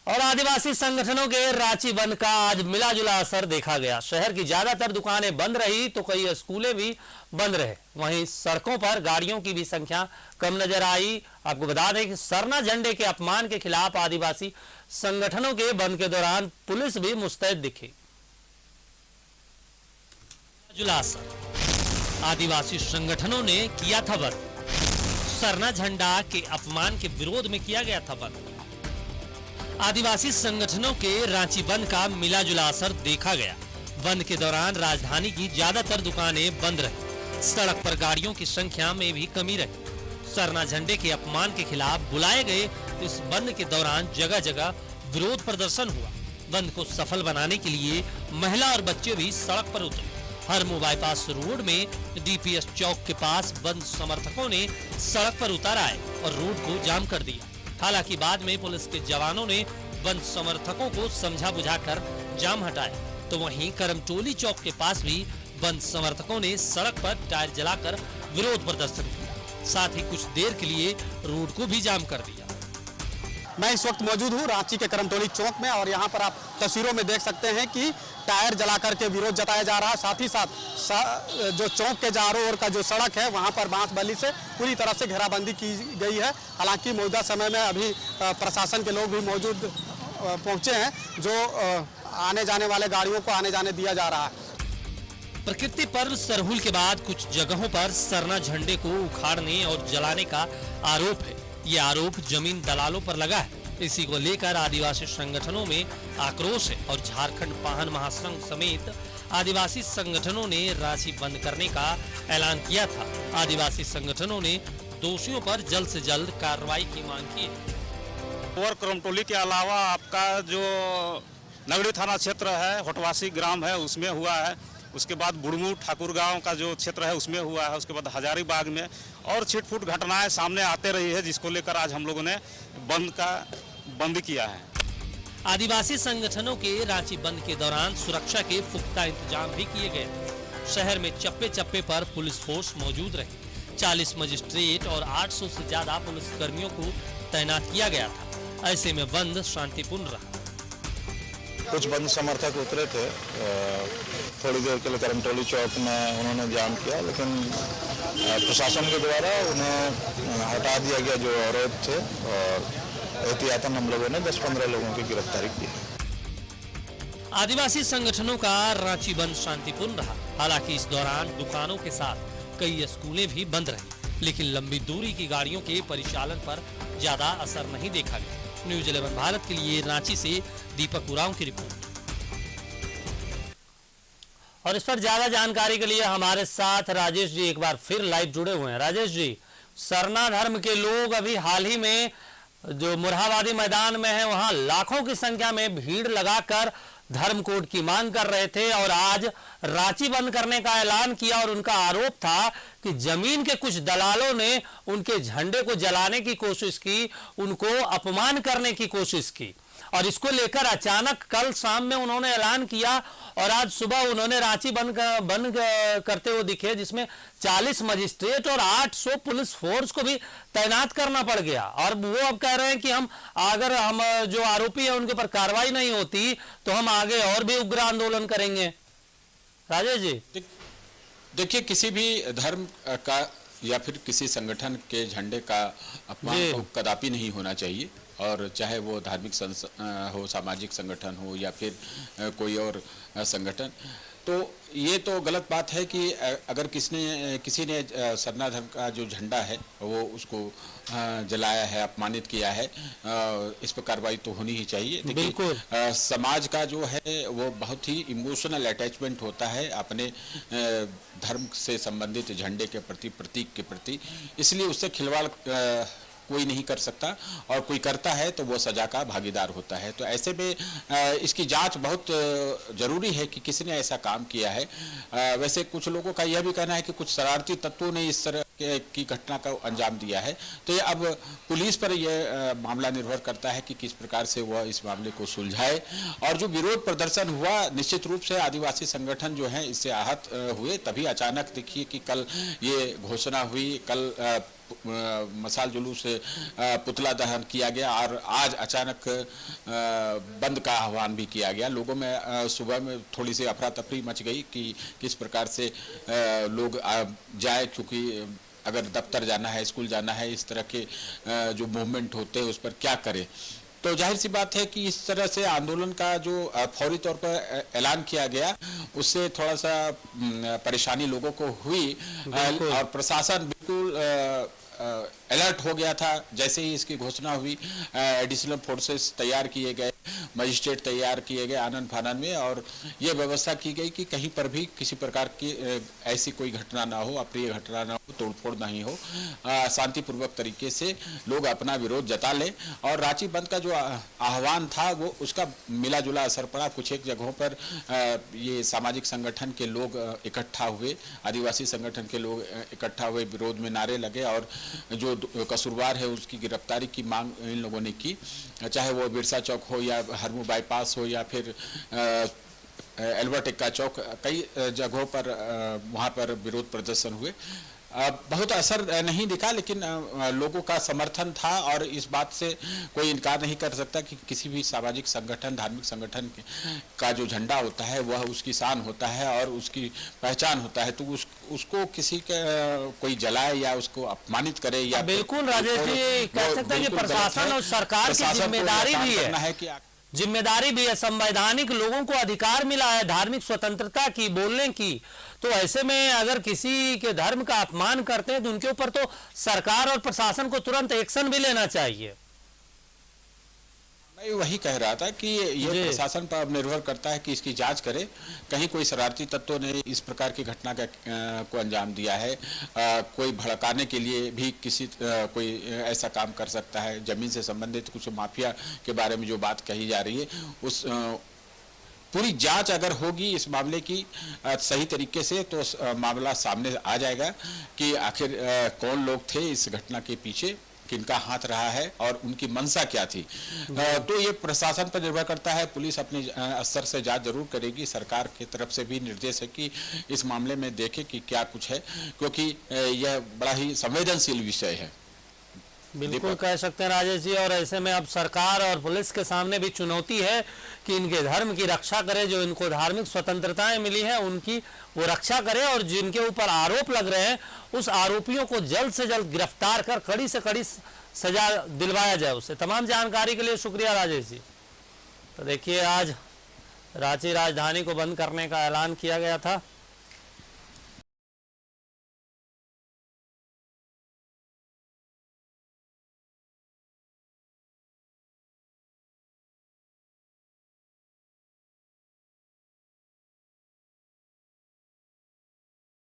और आदिवासी संगठनों के रांची बंद का आज मिला जुला असर देखा गया। शहर की ज्यादातर दुकानें बंद रही तो कई स्कूलें भी बंद रहे। वहीं सड़कों पर गाड़ियों की भी संख्या कम नजर आई। आपको बता दें कि सरना झंडे के अपमान के खिलाफ आदिवासी संगठनों के बंद के दौरान पुलिस भी मुस्तैद दिखी। जुला असर, आदिवासी संगठनों ने किया था बंद। सरना झंडा के अपमान के विरोध में किया गया था बंद। आदिवासी संगठनों के रांची बंद का मिला जुला असर देखा गया। बंद के दौरान राजधानी की ज्यादातर दुकानें बंद रही। सड़क पर गाड़ियों की संख्या में भी कमी रही। सरना झंडे के अपमान के खिलाफ बुलाए गए इस बंद के दौरान जगह जगह विरोध प्रदर्शन हुआ। बंद को सफल बनाने के लिए महिला और बच्चे भी सड़क पर उतरे। हरमू बाईपास रोड में डीपीएस चौक के पास बंद समर्थकों ने सड़क पर उतर आए और रोड को जाम कर दिया। हालांकि बाद में पुलिस के जवानों ने बंद समर्थकों को समझा बुझाकर जाम हटाया। तो वहीं करमटोली चौक के पास भी बंद समर्थकों ने सड़क पर टायर जलाकर विरोध प्रदर्शन किया। साथ ही कुछ देर के लिए रोड को भी जाम कर दिया। मैं इस वक्त मौजूद हूँ रांची के करमटोली चौक में और यहाँ पर आप तस्वीरों में देख सकते हैं कि टायर जलाकर के विरोध जताया जा रहा है। साथ ही साथ जो चौक के चारों ओर का जो सड़क है वहाँ पर बांस बल्ली से पूरी तरह से घेराबंदी की गई है। हालांकि मौजूदा समय में अभी प्रशासन के लोग भी मौजूद पहुँचे हैं, जो आने जाने वाले गाड़ियों को आने जाने दिया जा रहा है। प्रकृति पर्व सरहुल के बाद कुछ जगहों पर सरना झंडे को उखाड़ने और जलाने का आरोप है। ये आरोप जमीन दलालों पर लगा है। इसी को लेकर आदिवासी संगठनों में आक्रोश है और झारखंड पाहन महासंघ समेत आदिवासी संगठनों ने रांची बंद करने का ऐलान किया था। आदिवासी संगठनों ने दोषियों पर जल्द से जल्द कार्रवाई की मांग की है। और करमटोली के अलावा आपका जो नगड़ी थाना क्षेत्र है, होटवासी ग्राम है, उसमें हुआ है। उसके बाद बुड़मू ठाकुर गांव का जो क्षेत्र है उसमें हुआ है। उसके बाद हजारीबाग में और छिटपुट घटनाएं सामने आते रही है, जिसको लेकर आज हम लोगों ने बंद किया है। आदिवासी संगठनों के रांची बंद के दौरान सुरक्षा के पुख्ता इंतजाम भी किए गए। शहर में चप्पे चप्पे पर पुलिस फोर्स मौजूद रही। 40 मजिस्ट्रेट और 800 से ज्यादा पुलिस कर्मियों को तैनात किया गया था। ऐसे में बंद शांतिपूर्ण रहा। कुछ बंद समर्थक उतरे थे, थोड़ी देर के लिए करमटोली चौक में उन्होंने जाम किया, लेकिन प्रशासन के द्वारा उन्हें हटा दिया गया जो अवरोध थे और एहतियातन हम लोगों ने 10-15 लोगों की गिरफ्तारी की। आदिवासी संगठनों का रांची बंद शांतिपूर्ण रहा। हालांकि इस दौरान दुकानों के साथ कई स्कूलें भी बंद रही, लेकिन लंबी दूरी की गाड़ियों के परिचालन पर ज्यादा असर नहीं देखा गया। न्यूज़ 11 भारत के लिए रांची से दीपक उरांव की रिपोर्ट। और इस पर ज्यादा जानकारी के लिए हमारे साथ राजेश जी एक बार फिर लाइव जुड़े हुए हैं। राजेश जी, सरना धर्म के लोग अभी हाल ही में जो मुरहाबादी मैदान में है वहां लाखों की संख्या में भीड़ लगाकर धर्म कोड की मांग कर रहे थे और आज रांची बंद करने का ऐलान किया और उनका आरोप था कि जमीन के कुछ दलालों ने उनके झंडे को जलाने की कोशिश की, उनको अपमान करने की कोशिश की। और इसको लेकर अचानक कल शाम में उन्होंने ऐलान किया और आज सुबह उन्होंने रांची बंद करते हुए दिखे, जिसमें 40 मजिस्ट्रेट और 800 पुलिस फोर्स को भी तैनात करना पड़ गया। और वो अब कह रहे हैं कि अगर हम जो आरोपी है उनके ऊपर कार्रवाई नहीं होती तो हम आगे और भी उग्र आंदोलन करेंगे। राजेश जी, देखिए, किसी भी धर्म का या फिर किसी संगठन के झंडे का अपमान तो कदापि नहीं होना चाहिए। और चाहे वो धार्मिक हो, सामाजिक संगठन हो या फिर कोई और संगठन, तो ये तो गलत बात है कि अगर किसी ने सरना धर्म का जो झंडा है वो उसको जलाया है, अपमानित किया है, इस पर कार्रवाई तो होनी ही चाहिए। देखिए, समाज का जो है वो बहुत ही इमोशनल अटैचमेंट होता है अपने धर्म से संबंधित झंडे के प्रति, प्रतीक के प्रति, इसलिए उससे खिलवाड़ कोई नहीं कर सकता और कोई करता है तो वो सजा का भागीदार होता है। तो ऐसे में इसकी जांच बहुत जरूरी है कि किसने ऐसा काम किया है। वैसे कुछ लोगों का यह भी कहना है कि कुछ शरारती तत्वों ने इस तरह की घटना का अंजाम दिया है। तो ये अब पुलिस पर यह मामला निर्भर करता है कि किस प्रकार से वह इस मामले को सुलझाए। और जो विरोध प्रदर्शन हुआ, निश्चित रूप से आदिवासी संगठन जो है इससे आहत हुए। तभी अचानक देखिए कि कल ये घोषणा हुई, कल मसाल जुलूस से पुतला दहन किया गया और आज अचानक बंद का आह्वान भी किया गया। लोगों में सुबह में थोड़ी सी अफरा तफरी मच गई कि किस प्रकार से लोग जाए, क्योंकि अगर दफ्तर जाना है, स्कूल जाना है, इस तरह के जो मूवमेंट होते हैं उस पर क्या करें। तो जाहिर सी बात है कि इस तरह से आंदोलन का जो फौरी तौर पर ऐलान किया गया उससे थोड़ा सा परेशानी लोगों को हुई और प्रशासन बिल्कुल अलर्ट हो गया था। जैसे ही इसकी घोषणा हुई एडिशनल फोर्सेस तैयार किए गए, मजिस्ट्रेट तैयार किए गए आनन फानन में, और ये व्यवस्था की गई कि कहीं पर भी किसी प्रकार की ऐसी कोई घटना ना हो, अप्रिय घटना ना हो, तोड़फोड़ नहीं हो, शांतिपूर्वक तरीके से लोग अपना विरोध जता लें। और रांची बंद का जो आह्वान था वो उसका मिला जुला असर पड़ा। कुछ एक जगहों पर ये सामाजिक संगठन के लोग इकट्ठा हुए, आदिवासी संगठन के लोग इकट्ठा हुए, विरोध में नारे लगे और जो कसूरवार है उसकी गिरफ्तारी की मांग इन लोगों ने की, चाहे वो बिरसा चौक हो या हरमू बाईपास हो या फिर एल्बर्ट एक्का चौक, कई जगहों पर वहाँ पर विरोध प्रदर्शन हुए। बहुत असर नहीं दिखा, लेकिन लोगों का समर्थन था और इस बात से कोई इनकार नहीं कर सकता कि किसी भी सामाजिक संगठन, धार्मिक संगठन का जो झंडा होता है वह उसकी शान होता है और उसकी पहचान होता है। तो उसको किसी का कोई जलाए या उसको अपमानित करे या बिल्कुल राजेश जी कह सकते हैं कि प्रशासन और सरकार की जिम्मेदारी भी है कि जिम्मेदारी भी है। संवैधानिक लोगों को अधिकार मिला है धार्मिक स्वतंत्रता की, बोलने की। तो ऐसे में अगर किसी के धर्म का अपमान करते हैं तो उनके ऊपर तो सरकार और प्रशासन को तुरंत एक्शन भी लेना चाहिए। मैं वही कह रहा था कि ये प्रशासन पर अब निर्भर करता है कि इसकी जांच करे। कहीं कोई शरारती तत्वों ने इस प्रकार की घटना को अंजाम दिया है, कोई भड़काने के लिए भी कोई ऐसा काम कर सकता है। जमीन से संबंधित कुछ माफिया के बारे में जो बात कही जा रही है, उस पूरी जांच अगर होगी इस मामले की सही तरीके से तो मामला सामने आ जाएगा कि आखिर कौन लोग थे इस घटना के पीछे, किनका हाथ रहा है और उनकी मंशा क्या थी। तो ये प्रशासन पर निर्भर करता है। पुलिस अपने स्तर से जांच जरूर करेगी। सरकार की तरफ से भी निर्देश है कि इस मामले में देखे कि क्या कुछ है, क्योंकि यह बड़ा ही संवेदनशील विषय है। बिल्कुल कह सकते हैं राजेश जी। और ऐसे में अब सरकार और पुलिस के सामने भी चुनौती है कि इनके धर्म की रक्षा करे, जो इनको धार्मिक स्वतंत्रताएं मिली हैं उनकी वो रक्षा करे, और जिनके ऊपर आरोप लग रहे हैं उस आरोपियों को जल्द से जल्द गिरफ्तार कर कड़ी से कड़ी सजा दिलवाया जाए उसे। तमाम जानकारी के लिए शुक्रिया राजेश जी। तो देखिए आज रांची राजधानी को बंद करने का ऐलान किया गया था।